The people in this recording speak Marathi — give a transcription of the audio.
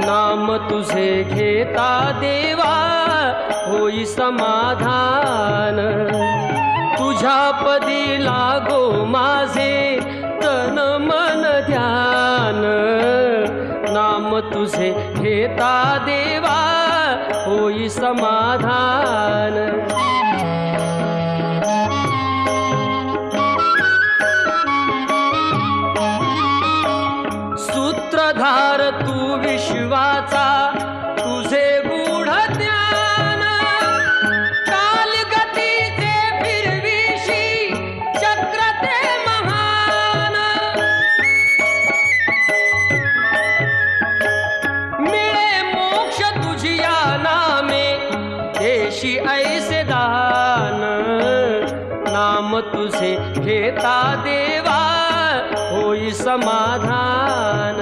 नाम तुझे घेता देवा होई समाधान। तुझ्या पदी लागो माझे तन मन ध्यान। नाम तुझे घेता देवा होई समाधान। सूत्रधार तू विश्वाचा तुझे गूढ ज्ञान। कालगतीचे फिरविशी चक्र ते महान। मिळे मोक्ष तुझिया नामे देशी ऐसे दान। नाम तुझे घेता देवा होई समाधान।